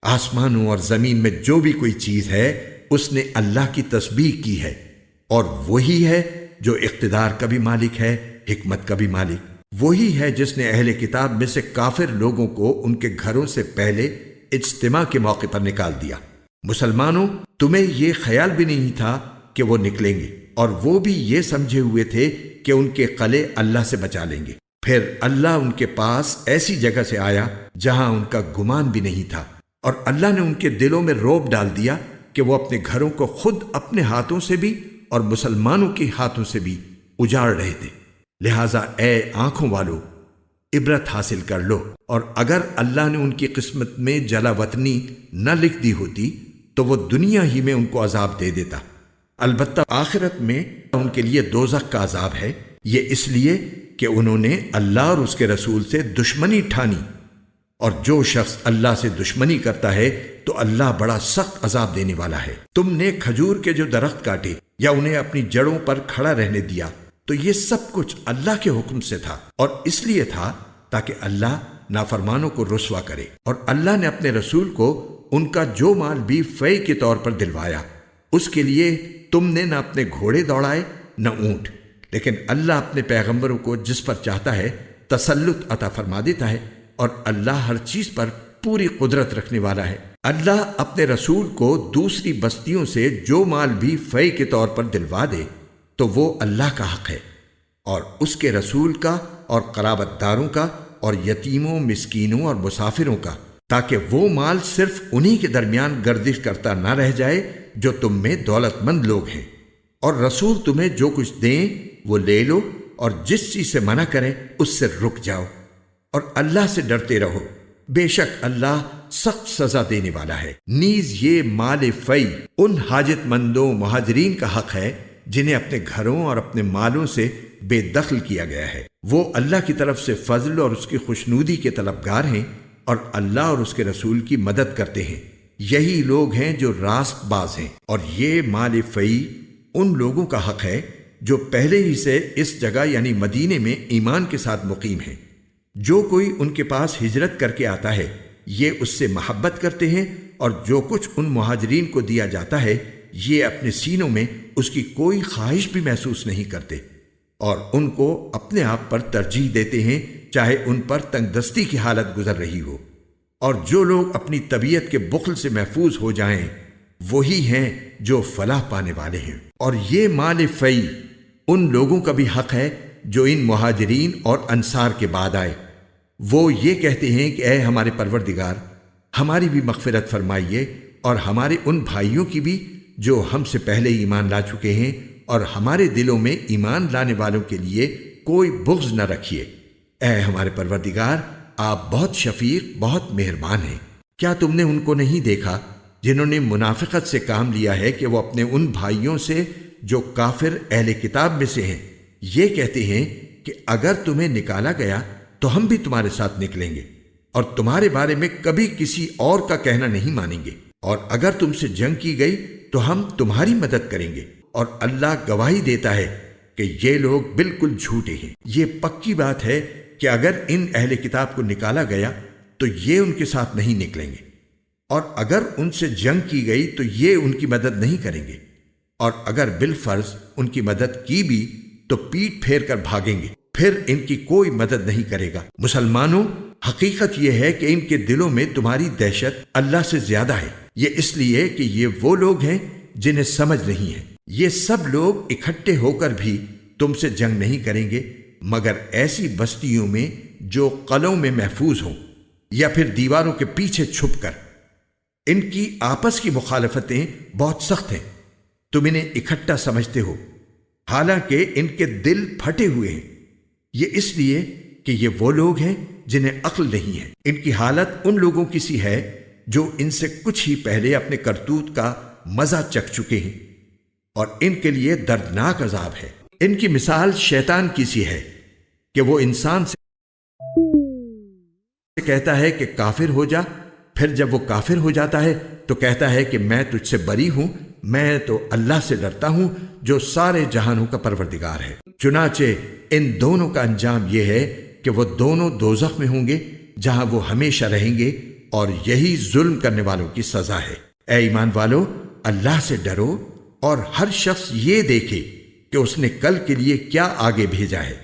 آسمانوں اور زمین میں جو بھی کوئی چیز ہے اس نے اللہ کی تسبیح کی ہے، اور وہی ہے جو اقتدار کا بھی مالک ہے، حکمت کا بھی مالک۔ وہی ہے جس نے اہل کتاب میں سے کافر لوگوں کو ان کے گھروں سے پہلے اجتماع کے موقع پر نکال دیا۔ مسلمانوں، تمہیں یہ خیال بھی نہیں تھا کہ وہ نکلیں گے، اور وہ بھی یہ سمجھے ہوئے تھے کہ ان کے قلعے اللہ سے بچا لیں گے۔ پھر اللہ ان کے پاس ایسی جگہ سے آیا جہاں ان کا گمان بھی نہیں تھا، اور اللہ نے ان کے دلوں میں رعب ڈال دیا کہ وہ اپنے گھروں کو خود اپنے ہاتھوں سے بھی اور مسلمانوں کے ہاتھوں سے بھی اجاڑ رہے تھے۔ لہٰذا اے آنکھوں والو، عبرت حاصل کر لو، اور اگر اللہ نے ان کی قسمت میں جلا وطنی نہ لکھ دی ہوتی تو وہ دنیا ہی میں ان کو عذاب دے دیتا۔ البتہ آخرت میں ان کے لیے دوزخ کا عذاب ہے، یہ اس لیے کہ انہوں نے اللہ اور اس کے رسول سے دشمنی ٹھانی، اور جو شخص اللہ سے دشمنی کرتا ہے تو اللہ بڑا سخت عذاب دینے والا ہے۔ تم نے کھجور کے جو درخت کاٹے یا انہیں اپنی جڑوں پر کھڑا رہنے دیا تو یہ سب کچھ اللہ کے حکم سے تھا، اور اس لیے تھا تاکہ اللہ نافرمانوں کو رسوا کرے۔ اور اللہ نے اپنے رسول کو ان کا جو مال بھی فے کے طور پر دلوایا، اس کے لیے تم نے نہ اپنے گھوڑے دوڑائے نہ اونٹ، لیکن اللہ اپنے پیغمبروں کو جس پر چاہتا ہے تسلط عطا فرما دیتا ہے، اور اللہ ہر چیز پر پوری قدرت رکھنے والا ہے۔ اللہ اپنے رسول کو دوسری بستیوں سے جو مال بھی فے کے طور پر دلوا دے تو وہ اللہ کا حق ہے، اور اس کے رسول کا، اور قرابت داروں کا، اور یتیموں، مسکینوں اور مسافروں کا، تاکہ وہ مال صرف انہی کے درمیان گردش کرتا نہ رہ جائے جو تم میں دولت مند لوگ ہیں۔ اور رسول تمہیں جو کچھ دیں وہ لے لو، اور جس چیز سے منع کریں اس سے رک جاؤ، اور اللہ سے ڈرتے رہو، بے شک اللہ سخت سزا دینے والا ہے۔ نیز یہ مال فی ان حاجت مندوں مہاجرین کا حق ہے جنہیں اپنے گھروں اور اپنے مالوں سے بے دخل کیا گیا ہے۔ وہ اللہ کی طرف سے فضل اور اس کی خوشنودی کے طلبگار ہیں، اور اللہ اور اس کے رسول کی مدد کرتے ہیں۔ یہی لوگ ہیں جو راست باز ہیں۔ اور یہ مال فی ان لوگوں کا حق ہے جو پہلے ہی سے اس جگہ یعنی مدینے میں ایمان کے ساتھ مقیم ہیں۔ جو کوئی ان کے پاس ہجرت کر کے آتا ہے یہ اس سے محبت کرتے ہیں، اور جو کچھ ان مہاجرین کو دیا جاتا ہے یہ اپنے سینوں میں اس کی کوئی خواہش بھی محسوس نہیں کرتے، اور ان کو اپنے آپ پر ترجیح دیتے ہیں چاہے ان پر تنگ دستی کی حالت گزر رہی ہو۔ اور جو لوگ اپنی طبیعت کے بخل سے محفوظ ہو جائیں وہی ہیں جو فلاح پانے والے ہیں۔ اور یہ مال فی ان لوگوں کا بھی حق ہے جو ان مہاجرین اور انصار کے بعد آئے۔ وہ یہ کہتے ہیں کہ اے ہمارے پروردگار، ہماری بھی مغفرت فرمائیے، اور ہمارے ان بھائیوں کی بھی جو ہم سے پہلے ایمان لا چکے ہیں، اور ہمارے دلوں میں ایمان لانے والوں کے لیے کوئی بغض نہ رکھیے۔ اے ہمارے پروردگار، آپ بہت شفیق، بہت مہربان ہیں۔ کیا تم نے ان کو نہیں دیکھا جنہوں نے منافقت سے کام لیا ہے کہ وہ اپنے ان بھائیوں سے جو کافر اہل کتاب میں سے ہیں یہ کہتے ہیں کہ اگر تمہیں نکالا گیا تو ہم بھی تمہارے ساتھ نکلیں گے، اور تمہارے بارے میں کبھی کسی اور کا کہنا نہیں مانیں گے، اور اگر تم سے جنگ کی گئی تو ہم تمہاری مدد کریں گے، اور اللہ گواہی دیتا ہے کہ یہ لوگ بالکل جھوٹے ہیں۔ یہ پکی بات ہے کہ اگر ان اہل کتاب کو نکالا گیا تو یہ ان کے ساتھ نہیں نکلیں گے، اور اگر ان سے جنگ کی گئی تو یہ ان کی مدد نہیں کریں گے، اور اگر بالفرض ان کی مدد کی بھی تو پیٹ پھیر کر بھاگیں گے، پھر ان کی کوئی مدد نہیں کرے گا۔ مسلمانوں، حقیقت یہ ہے کہ ان کے دلوں میں تمہاری دہشت اللہ سے زیادہ ہے، یہ اس لیے کہ یہ وہ لوگ ہیں جنہیں سمجھ نہیں ہے۔ یہ سب لوگ اکٹھے ہو کر بھی تم سے جنگ نہیں کریں گے مگر ایسی بستیوں میں جو قلعوں میں محفوظ ہوں، یا پھر دیواروں کے پیچھے چھپ کر۔ ان کی آپس کی مخالفتیں بہت سخت ہیں، تم انہیں اکٹھا سمجھتے ہو، حالانکہ ان کے دل پھٹے ہوئے ہیں۔ یہ اس لیے کہ یہ وہ لوگ ہیں جنہیں عقل نہیں ہے۔ ان کی حالت ان لوگوں کی سی ہے جو ان سے کچھ ہی پہلے اپنے کرتوت کا مزہ چکھ چکے ہیں، اور ان کے لیے دردناک عذاب ہے۔ ان کی مثال شیطان کی سی ہے کہ وہ انسان سے کہتا ہے کہ کافر ہو جا، پھر جب وہ کافر ہو جاتا ہے تو کہتا ہے کہ میں تجھ سے بری ہوں، میں تو اللہ سے ڈرتا ہوں جو سارے جہانوں کا پروردگار ہے۔ چنانچہ ان دونوں کا انجام یہ ہے کہ وہ دونوں دوزخ میں ہوں گے جہاں وہ ہمیشہ رہیں گے، اور یہی ظلم کرنے والوں کی سزا ہے۔ اے ایمان والو، اللہ سے ڈرو اور ہر شخص یہ دیکھے کہ اس نے کل کے لیے کیا آگے بھیجا ہے،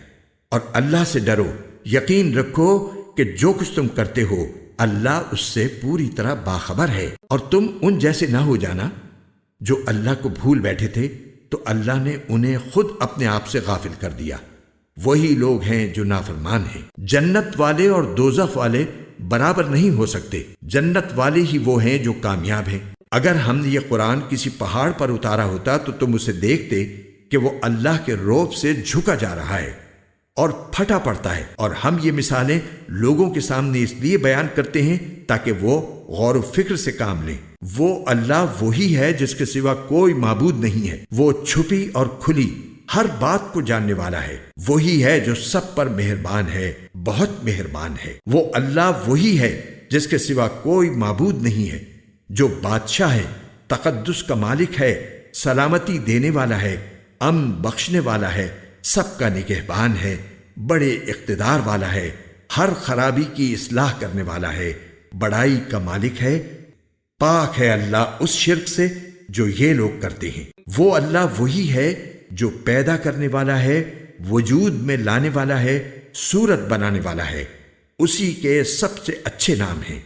اور اللہ سے ڈرو، یقین رکھو کہ جو کچھ تم کرتے ہو اللہ اس سے پوری طرح باخبر ہے۔ اور تم ان جیسے نہ ہو جانا جو اللہ کو بھول بیٹھے تھے تو اللہ نے انہیں خود اپنے آپ سے غافل کر دیا۔ وہی لوگ ہیں جو نافرمان ہیں۔ جنت والے اور دوزخ والے برابر نہیں ہو سکتے۔ جنت والے ہی وہ ہیں جو کامیاب ہیں۔ اگر ہم نے یہ قرآن کسی پہاڑ پر اتارا ہوتا تو تم اسے دیکھتے کہ وہ اللہ کے رعب سے جھکا جا رہا ہے اور پھٹا پڑتا ہے۔ اور ہم یہ مثالیں لوگوں کے سامنے اس لیے بیان کرتے ہیں تاکہ وہ غور و فکر سے کام لیں۔ وہ اللہ وہی ہے جس کے سوا کوئی معبود نہیں ہے۔ وہ چھپی اور کھلی ہر بات کو جاننے والا ہے۔ وہی ہے جو سب پر مہربان ہے، بہت مہربان ہے۔ وہ اللہ وہی ہے جس کے سوا کوئی معبود نہیں ہے، جو بادشاہ ہے، تقدس کا مالک ہے، سلامتی دینے والا ہے، امن بخشنے والا ہے، سب کا نگہبان ہے، بڑے اقتدار والا ہے، ہر خرابی کی اصلاح کرنے والا ہے، بڑائی کا مالک ہے۔ پاک ہے اللہ اس شرک سے جو یہ لوگ کرتے ہیں۔ وہ اللہ وہی ہے جو پیدا کرنے والا ہے، وجود میں لانے والا ہے، صورت بنانے والا ہے۔ اسی کے سب سے اچھے نام ہیں۔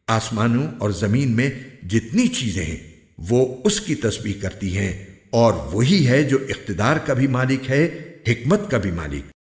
آسمانوں اور زمین میں جتنی چیزیں ہیں وہ اس کی تسبیح کرتی ہیں، اور وہی ہے جو اقتدار کا بھی مالک ہے، حکمت کا بھی مالک۔